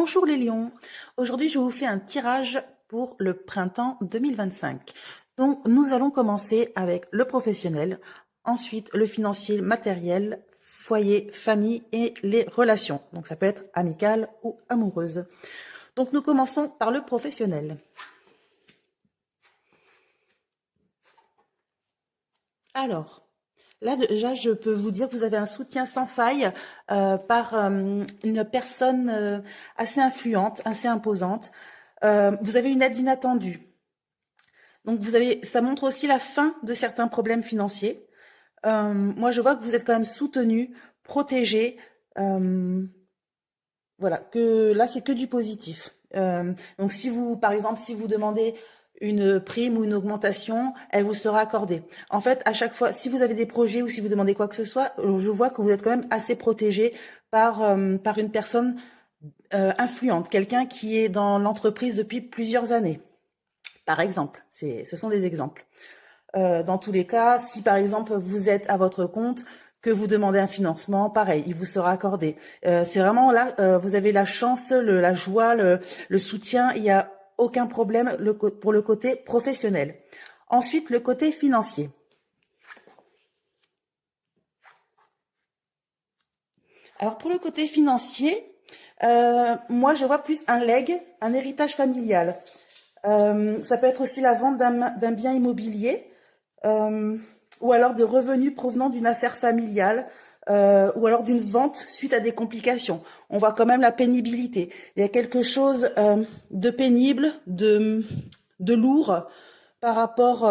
Bonjour les lions, aujourd'hui je vous fais un tirage pour le printemps 2025. Donc nous allons commencer avec le professionnel, ensuite le financier, le matériel, foyer, famille et les relations. Donc ça peut être amical ou amoureuse. Donc nous commençons par le professionnel. Alors, là, déjà, je peux vous dire que vous avez un soutien sans faille par une personne assez influente, assez imposante. Vous avez une aide inattendue. Donc, ça montre aussi la fin de certains problèmes financiers. Moi, je vois que vous êtes quand même soutenu, protégé. Voilà, que là, c'est que du positif. Donc, par exemple, si vous demandez une prime ou une augmentation, elle vous sera accordée. En fait, à chaque fois, si vous avez des projets ou si vous demandez quoi que ce soit, je vois que vous êtes quand même assez protégé par une personne influente, quelqu'un qui est dans l'entreprise depuis plusieurs années. Par exemple, ce sont des exemples. Dans tous les cas, si par exemple vous êtes à votre compte, que vous demandez un financement, pareil, il vous sera accordé. C'est vraiment là, vous avez la chance, la joie, le soutien, il n'y a aucun problème pour le côté professionnel. Ensuite, le côté financier. Alors pour le côté financier, moi je vois plus un legs, un héritage familial. Ça peut être aussi la vente d'un bien immobilier ou alors de revenus provenant d'une affaire familiale ou alors d'une vente suite à des complications. On voit quand même la pénibilité. Il y a quelque chose de pénible, de lourd par rapport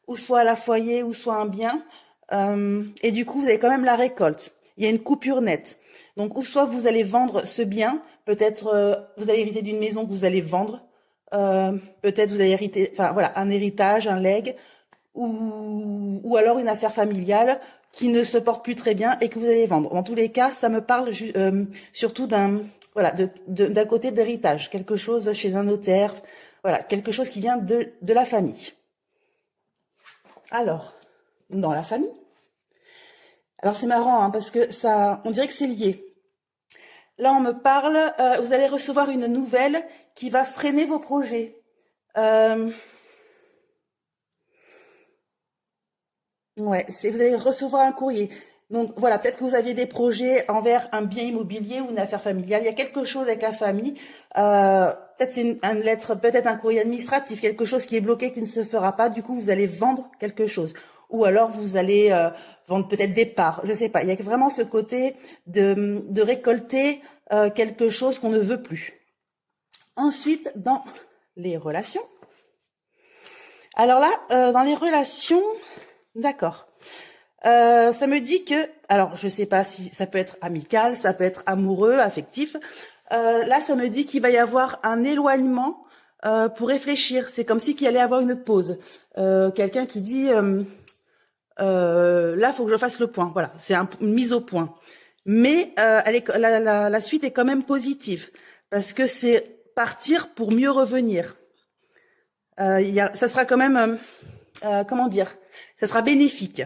ou soit à la foyer ou soit un bien. Et du coup, vous avez quand même la récolte. Il y a une coupure nette. Donc, ou soit vous allez vendre ce bien, peut-être vous allez hériter d'une maison que vous allez vendre, peut-être vous allez hériter, enfin voilà, un héritage, un legs, ou alors une affaire familiale qui ne se porte plus très bien et que vous allez vendre. Dans tous les cas, ça me parle surtout d'un côté d'héritage, quelque chose chez un notaire, voilà, quelque chose qui vient de la famille. Alors, dans la famille. Alors c'est marrant parce que on dirait que c'est lié. Là, on me parle, vous allez recevoir une nouvelle qui va freiner vos projets. Ouais, vous allez recevoir un courrier. Donc voilà, peut-être que vous aviez des projets envers un bien immobilier ou une affaire familiale. Il y a quelque chose avec la famille. Peut-être c'est une lettre, peut-être un courrier administratif, quelque chose qui est bloqué, qui ne se fera pas. Du coup, vous allez vendre quelque chose. Ou alors vous allez vendre peut-être des parts. Je sais pas. Il y a vraiment ce côté de récolter quelque chose qu'on ne veut plus. Ensuite, dans les relations. Alors là, dans les relations, d'accord. Ça me dit que, alors je sais pas si ça peut être amical, ça peut être amoureux, affectif. Là, ça me dit qu'il va y avoir un éloignement pour réfléchir. C'est comme si qu'il allait avoir une pause. Quelqu'un qui dit, là, faut que je fasse le point. Voilà, c'est une mise au point. Mais la suite est quand même positive parce que c'est partir pour mieux revenir. Ça sera quand même, comment dire, ça sera bénéfique.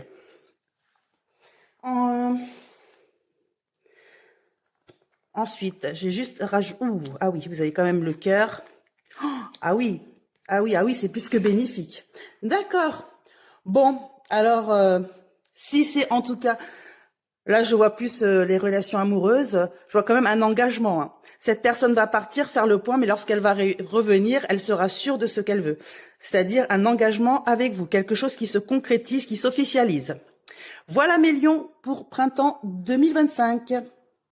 Ensuite, j'ai juste rajouté. Ah oui, vous avez quand même le cœur. Ah oui, c'est plus que bénéfique. D'accord. Bon, alors, si c'est en tout cas, là je vois plus les relations amoureuses, je vois quand même un engagement. Hein. Cette personne va partir, faire le point, mais lorsqu'elle va revenir, elle sera sûre de ce qu'elle veut. C'est-à-dire un engagement avec vous, quelque chose qui se concrétise, qui s'officialise. Voilà mes lions pour printemps 2025.